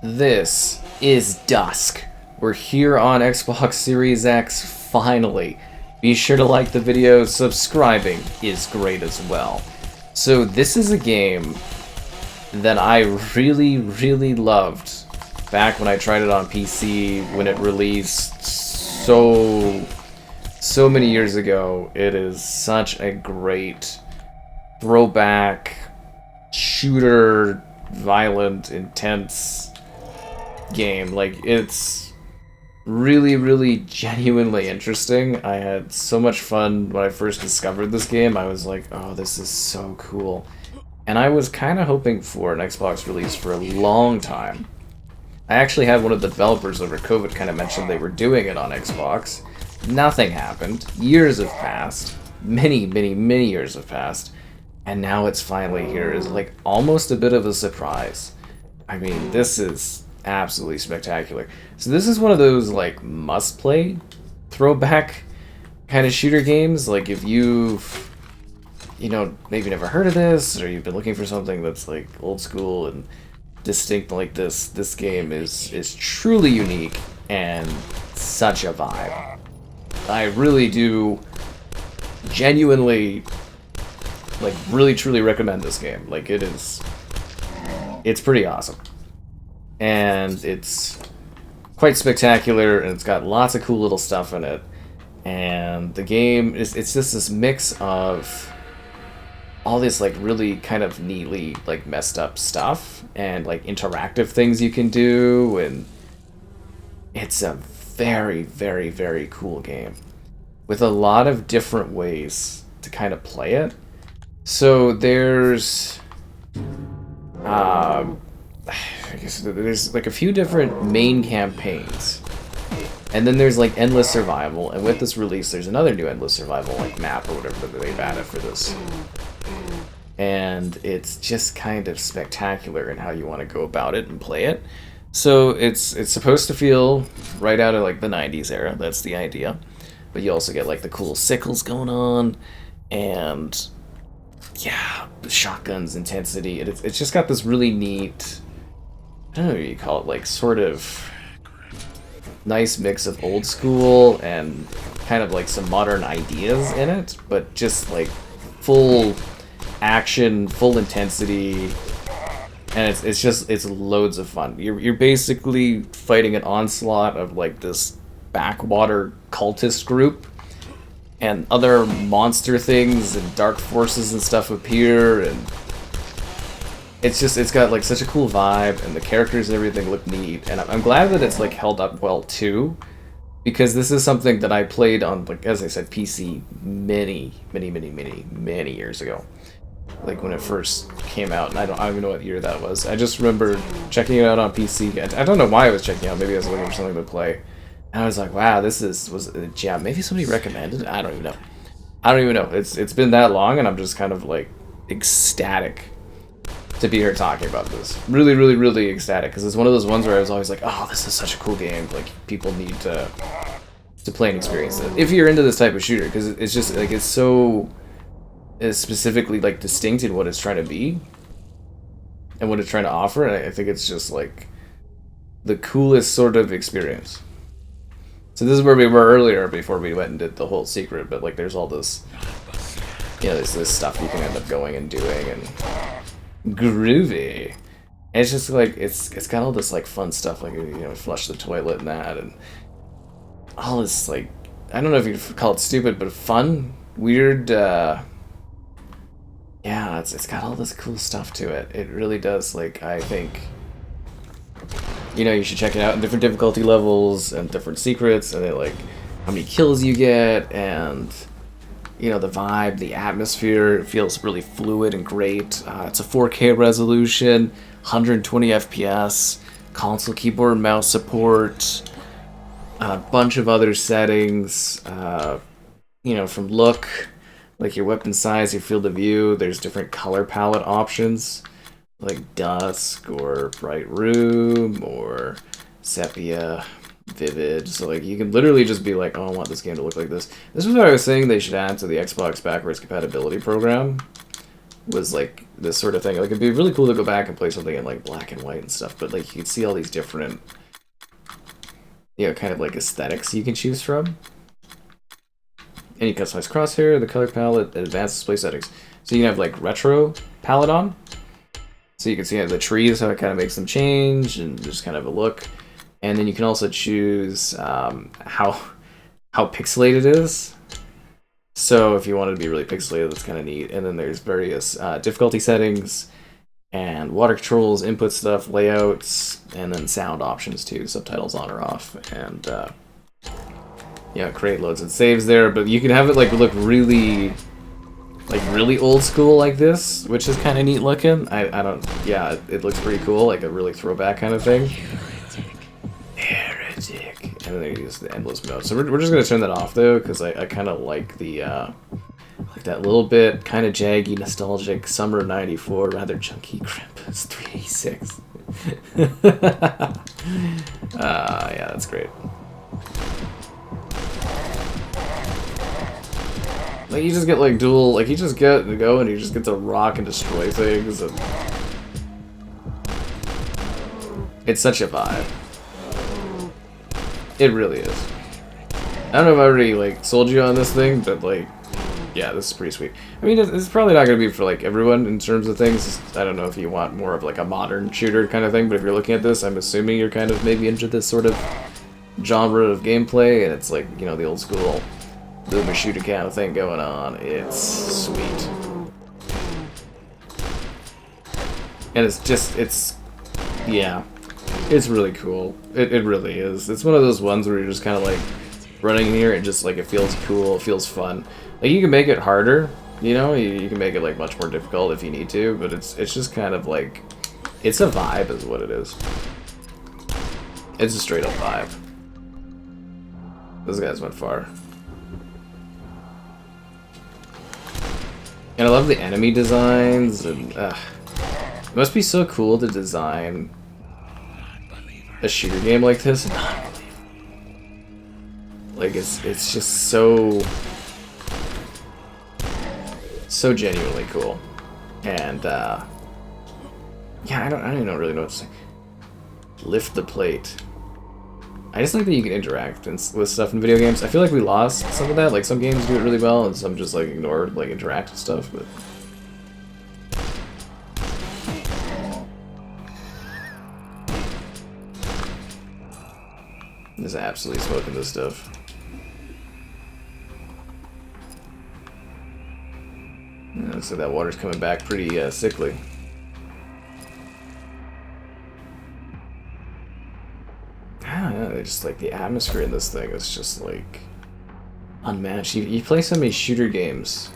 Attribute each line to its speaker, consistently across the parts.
Speaker 1: This is Dusk. We're here on Xbox Series X, finally. Be sure to like the video, subscribing is great as well. So this is a game that I really loved back when I tried it on PC when it released so many years ago. It is such a great throwback, shooter, violent, intense game. Like, it's really genuinely interesting. I had so much fun when I first discovered this game. I was like, oh, this is so cool. And I was kind of hoping for an Xbox release for a long time. I actually had one of the developers over COVID kind of mentioned they were doing it on Xbox. Nothing happened. Years have passed. Many years have passed. And now it's finally here. It's like almost a bit of a surprise. I mean, this is absolutely spectacular. So this is one of those like must-play throwback kind of shooter games. Like if you've, maybe never heard of this, or you've been looking for something that's like old school and distinct like this game is truly unique and such a vibe. I really do genuinely, like, really truly recommend this game. Like, it's pretty awesome. And it's quite spectacular, and it's got lots of cool little stuff in it. And the game it's just this mix of all this like really kind of neatly like messed up stuff and like interactive things you can do, and it's a very cool game with a lot of different ways to kind of play it. So there's I guess there's like a few different main campaigns, and then there's like endless survival, and with this release there's another new endless survival like map or whatever that they've added for this. And it's just kind of spectacular in how you want to go about it and play it. So it's supposed to feel right out of like the 90s era. That's the idea. But you also get like the cool sickles going on, and yeah, the shotguns intensity. It's just got this really neat, I don't know what you call it, like sort of nice mix of old school and kind of like some modern ideas in it, but just like full action, full intensity, and it's loads of fun. You're basically fighting an onslaught of like this backwater cultist group, and other monster things and dark forces and stuff appear, and it's got like such a cool vibe, and the characters and everything look neat, and I'm glad that it's like held up well too, because this is something that I played on, like, as I said, PC many years ago, like when it first came out, and I don't even know what year that was. I just remember checking it out on PC. I don't know why I was checking it out. Maybe I was looking for something to play, and I was like, wow, was yeah, maybe somebody recommended it. I don't even know. It's been that long, and I'm just kind of like ecstatic to be here talking about this. Really ecstatic, because it's one of those ones where I was always like, oh, this is such a cool game. Like, people need to play and experience it if you're into this type of shooter, because it's just like it's specifically like distinct in what it's trying to be and what it's trying to offer, and I think it's just like the coolest sort of experience. So this is where we were earlier before we went and did the whole secret, but like there's all this, there's this stuff you can end up going and doing, and groovy. And it's just like it's got all this like fun stuff, like flush the toilet and that, and all this like, I don't know if you'd call it stupid, but fun, weird, yeah, it's got all this cool stuff to it. It really does. Like, I think, you should check it out in different difficulty levels and different secrets, and like how many kills you get, and the vibe, the atmosphere. It feels really fluid and great. It's a 4K resolution, 120 FPS, console keyboard and mouse support, a bunch of other settings. From look, like your weapon size, your field of view. There's different color palette options, like dusk or bright room or sepia, vivid. So like you can literally just be like, oh, I want this game to look like this. This was what I was saying they should add to the Xbox backwards compatibility program. was like this sort of thing. Like it'd be really cool to go back and play something in like black and white and stuff, but like you can see all these different, you know, kind of like aesthetics you can choose from. And you customize crosshair, the color palette, and advanced display settings. So you can have like retro palette on. So you can see the trees, how it kind of makes them change, and just kind of a look. And then you can also choose how pixelated it is. So if you want it to be really pixelated, that's kind of neat. And then there's various difficulty settings, and water controls, input stuff, layouts, and then sound options too, subtitles on or off. And yeah, create loads and saves there, but you can have it like look really old school like this, which is kind of neat looking. I don't, yeah, it looks pretty cool, like a really throwback kind of thing. Heretic. And then they use the endless mode. So we're just gonna turn that off though, because I kind of like the like that little bit kind of jaggy, nostalgic summer '94, rather chunky Krampus 386. Yeah, that's great. Like you just get like dual, like you just get to go and you just get to rock and destroy things, and it's such a vibe. It really is. I don't know if I already like sold you on this thing, but like, yeah, this is pretty sweet. I mean, it's probably not gonna be for like everyone in terms of things. I don't know if you want more of like a modern shooter kind of thing, but if you're looking at this, I'm assuming you're kind of maybe into this sort of genre of gameplay, and it's like, you know, the old school boomer shooter kind of thing going on. It's sweet. And it's just, yeah, it's really cool. It really is. It's one of those ones where you're just kind of like running in here and just like it feels cool, it feels fun. Like you can make it harder, you know, you can make it like much more difficult if you need to, but it's just kind of like, it's a vibe is what it is. It's a straight up vibe. Those guys went far. And I love the enemy designs, and it must be so cool to design a shooter game like this. Like it's just so genuinely cool, and yeah, I don't even really know what to say. Lift the plate. I just like that you can interact with stuff in video games. I feel like we lost some of that. Like some games do it really well, and some just like ignore like interactive stuff. But just absolutely smoking this stuff. Yeah, so that water's coming back pretty sickly. I don't know, just like the atmosphere in this thing is just like unmatched. You play so many shooter games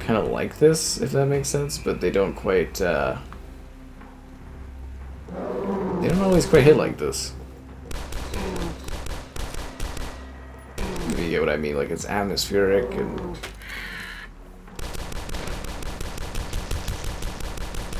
Speaker 1: kind of like this, if that makes sense, but they don't quite, they don't always quite hit like this. If you get what I mean, like it's atmospheric and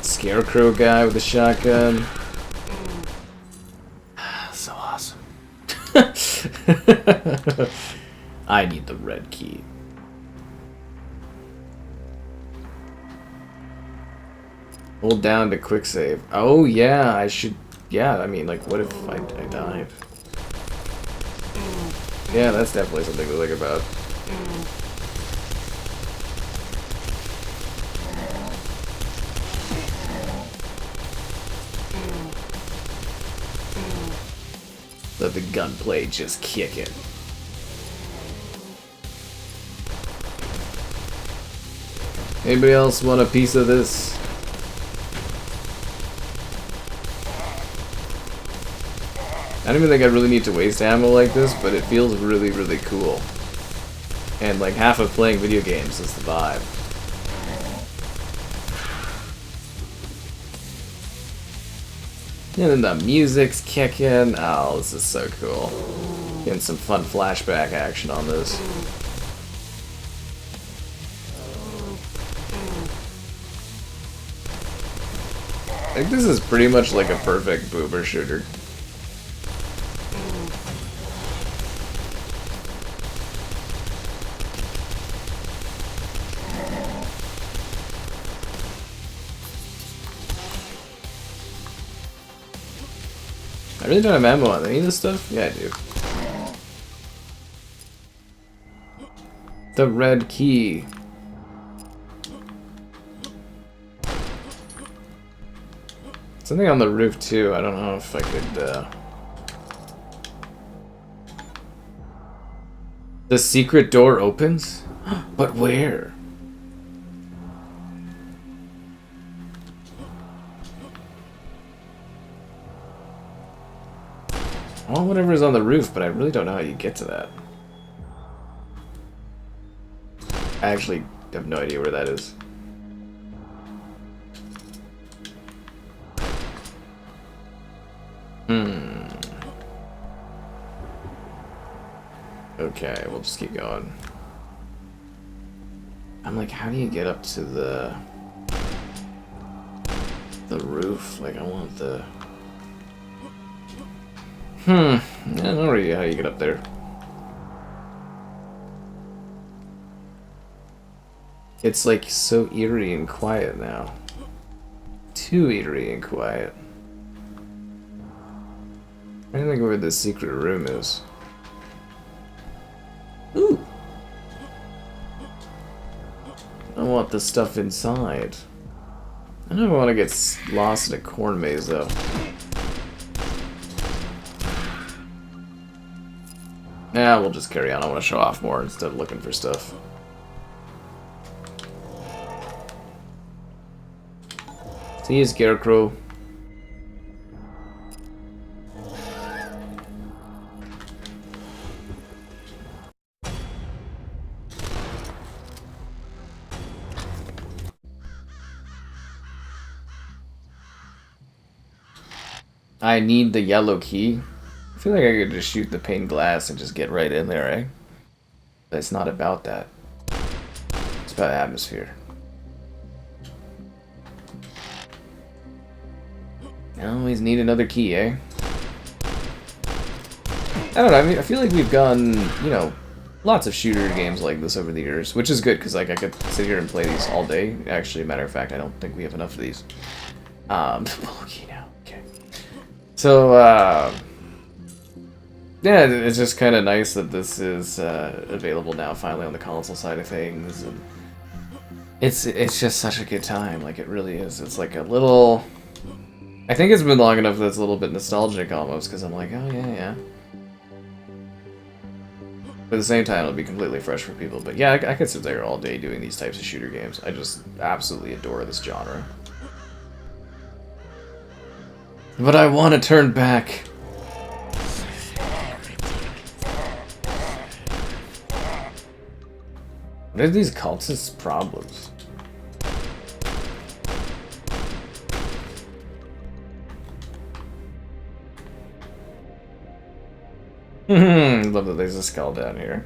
Speaker 1: scarecrow guy with a shotgun. So awesome. I need the red key. Hold down to quick save. Oh yeah, I should. Yeah, I mean, like, what if I died? Yeah, that's definitely something to think about. Let the gunplay just kick it. Anybody else want a piece of this? I don't even think I really need to waste ammo like this, but it feels really, really cool. And like half of playing video games is the vibe. And then the music's kicking. Oh, this is so cool. Getting some fun flashback action on this. I think this is pretty much like a perfect boomer shooter. I really don't have ammo on any of this stuff? Yeah, I do. The red key. Something on the roof too. I don't know if I could. The secret door opens? But where? I want whatever's on the roof, but I really don't know how you get to that. I actually have no idea where that is. Okay, we'll just keep going. I'm like, how do you get up to the roof? Like, I want the... I don't know really how you get up there. It's like so eerie and quiet now. Too eerie and quiet. I don't think where the secret room is. Ooh! I want the stuff inside. I don't want to get lost in a corn maze though. Nah, we'll just carry on. I want to show off more instead of looking for stuff. See you, Scarecrow. I need the yellow key. I feel like I could just shoot the pane glass and just get right in there, eh? But it's not about that. It's about atmosphere. I always need another key, eh? I don't know, I mean, I feel like we've gone, you know, lots of shooter games like this over the years, which is good, because like I could sit here and play these all day. Actually, matter of fact, I don't think we have enough of these. Okay, now, okay. So, yeah, it's just kind of nice that this is available now, finally, on the console side of things. And it's just such a good time, like it really is. It's like a little... I think it's been long enough that it's a little bit nostalgic almost, because I'm like, oh yeah. But at the same time, it'll be completely fresh for people. But yeah, I could sit there all day doing these types of shooter games. I just absolutely adore this genre. But I want to turn back. What are these cultists' problems? Love that there's a skull down here.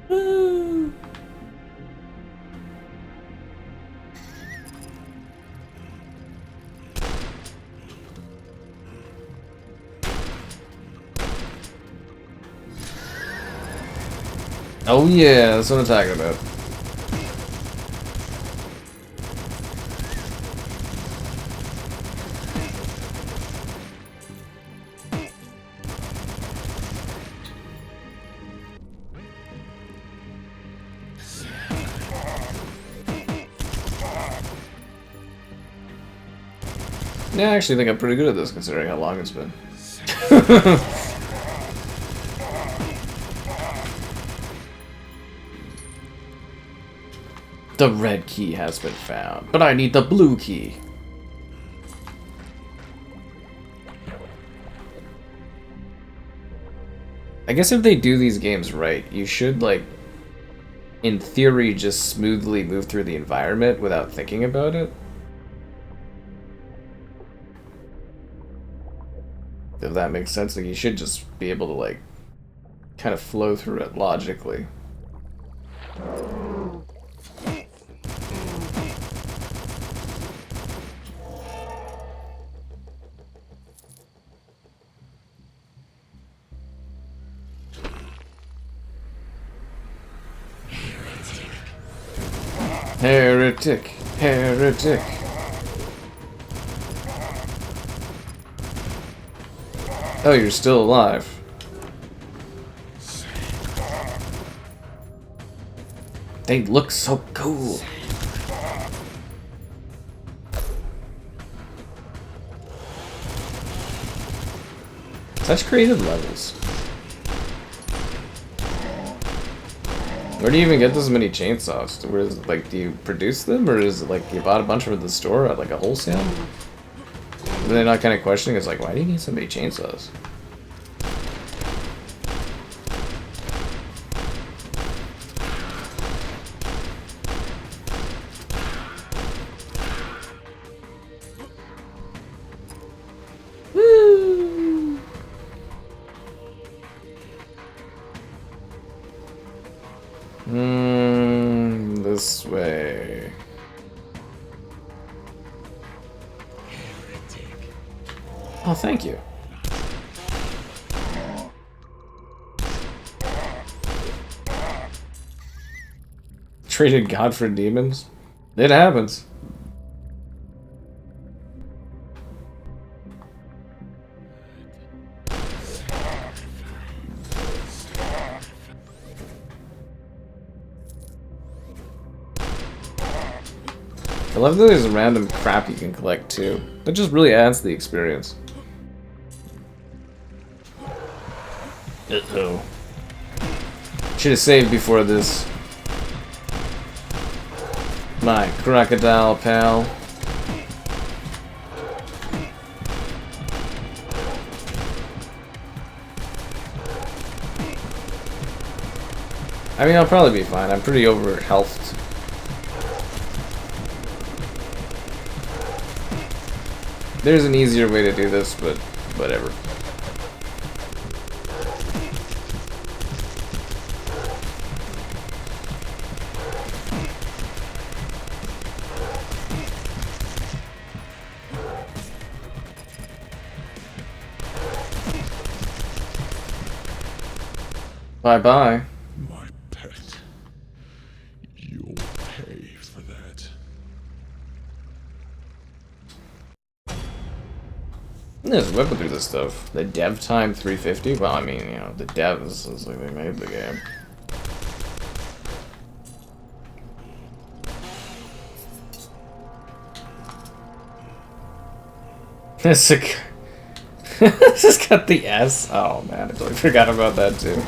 Speaker 1: Woo. Oh yeah, that's what I'm talking about. Yeah, I actually think I'm pretty good at this considering how long it's been. The red key has been found, but I need the blue key. I guess if they do these games right, you should, like, in theory, just smoothly move through the environment without thinking about it. If that makes sense, like, you should just be able to, like, kind of flow through it logically. Heretic, heretic. Oh, you're still alive. They look so cool. Such creative levels. Where do you even get this many chainsaws? Where is it, like, do you produce them, or is it like you bought a bunch from the store at like a wholesale? Are they not kind of questioning? It's like, why do you need so many chainsaws? This way. Oh, thank you. Traded God for demons? It happens. I love that there's random crap you can collect too. That just really adds to the experience. Uh-oh. Should have saved before this. My crocodile pal. I mean, I'll probably be fine. I'm pretty over-healthed. There's an easier way to do this, but whatever. Bye-bye.
Speaker 2: My pet. You'll pay for that.
Speaker 1: Just whipping through this stuff. The dev time 350? Well, I mean, you know, the devs is like they made the game. This has got the S. Oh man, I totally forgot about that too.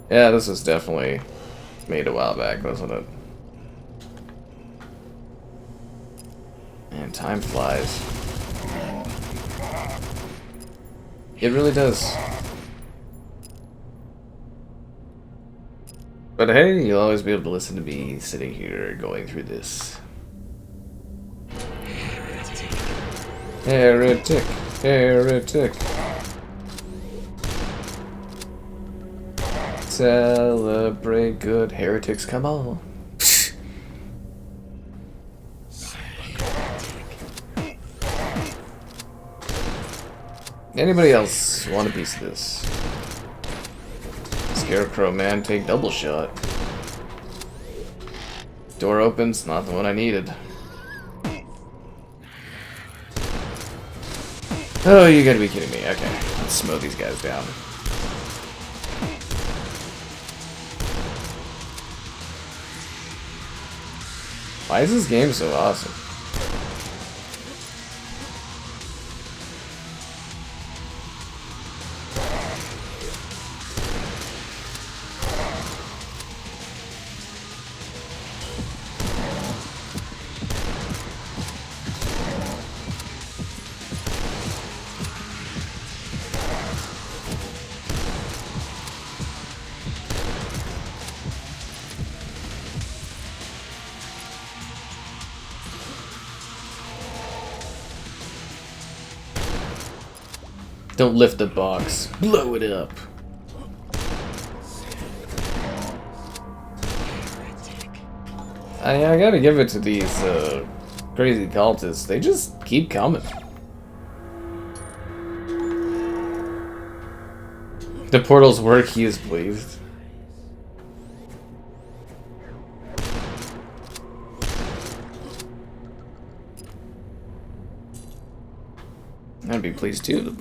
Speaker 1: Yeah, this was definitely made a while back, wasn't it? Man, time flies. It really does. But hey, you'll always be able to listen to me sitting here going through this. Heretic. Heretic. Celebrate good heretics, come on. Anybody else want a piece of this? Scarecrow man, take double shot. Door opens, not the one I needed. Oh, you gotta be kidding me. Okay, let's mow these guys down. Why is this game so awesome? Don't lift the box. Blow it up. I gotta give it to these crazy cultists. They just keep coming. The portals work, he is pleased. I'd be pleased too.